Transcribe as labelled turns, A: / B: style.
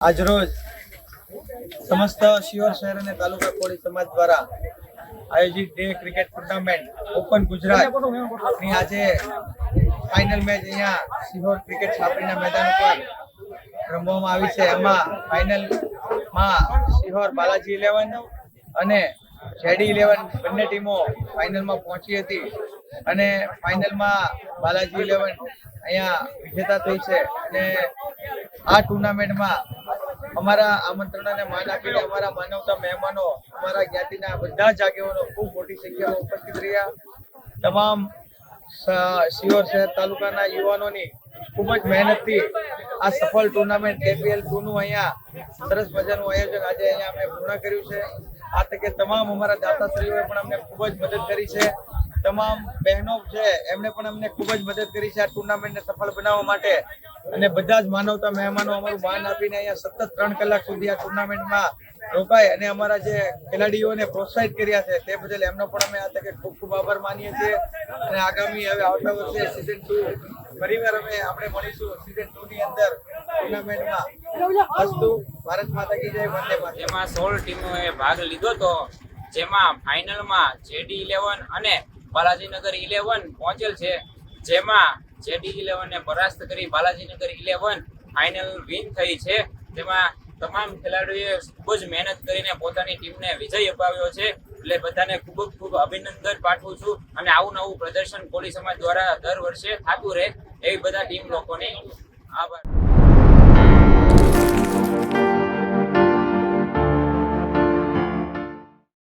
A: આજરોજ સમસ્ત શિહોર શહેર અને તાલુકા કોળી સમાજ દ્વારા આયોજિત day cricket tournament open Gujarat ની આજે ફાઇનલ મેચ અહીંયા શિહોર ક્રિકેટ છાપરીના મેદાન ઉપર રમવામાં આવી છે। એમાં ફાઇનલમાં શિહોર બાલાજી 11 અને જેડી 11 બંને ટીમો ફાઇનલમાં પહોંચી હતી અને ફાઇનલમાં બાલાજી 11 અહીંયા વિજેતા થઈ છે અને આ ટુર્નામેન્ટમાં અમારા આમંત્રણને માન આપીને અમારા માનવતા મહેમાનો અમારા જ્ઞાતિના બધા જ આગેવાનો ખૂબ મોટી સંખ્યામાં ઉપસ્થિત રહ્યા। તમામ શિહોર શહેર તાલુકાના યુવાનોની ખૂબ જ મહેનતથી આ સફળ ટુર્નામેન્ટ KPL 2 નું અહીંયા સરસ મજાનું આયોજન આજે અહીંયા અમે પૂર્ણ કર્યું છે। આ તકે તમામ અમારા દાતાશ્રીઓએ પણ અમને ખૂબ જ મદદ કરી છે। તમામ બહેનો છે એમણે પણ અમને ખૂબ જ મદદ કરી છે આ ટુર્નામેન્ટને સફળ બનાવવા માટે અને બધા જ માનવતા મહેમાનો અમારું માન આપીને અહીંયા સતત 3 કલાક સુધી આ ટુર્નામેન્ટમાં રોકાય અને અમારા જે ખેલાડીઓને પ્રોત્સાહિત કર્યા છે તે બદલ એમનો પણ અમે આ તકે ખૂબ ખૂબ આભાર માનીએ છીએ અને આગામી હવે આવતા વર્ષે સીઝન 2 ફરીવાર આપણે મળીશું સીઝન 2 ની અંદર ટુર્નામેન્ટમાં। અસ્તુ ભારત માતા કી જય, વંદે માતરમ।
B: જેમાં 16 ટીમોએ ભાગ લીધો તો જેમાં ફાઇનલમાં જેડી 11 અને બાલાજીનગર 11 પહોંચેલ છે, જેમાં જેડી 11 ને પરાસ્ત કરી બાલાજીનગર 11 ફાઇનલ વિન થઈ છે। તેમાં તમામ ખેલાડીઓએ ખૂબ જ મહેનત કરીને પોતાની ટીમને વિજય અપાવ્યો છે, એટલે બધાને ખૂબ ખૂબ અભિનંદન પાઠવું છું અને આવું નવું પ્રદર્શન કોળી સમાજ દ્વારા દર વર્ષે થતું રહે એવી બધા ટીમ લોકોને આભાર।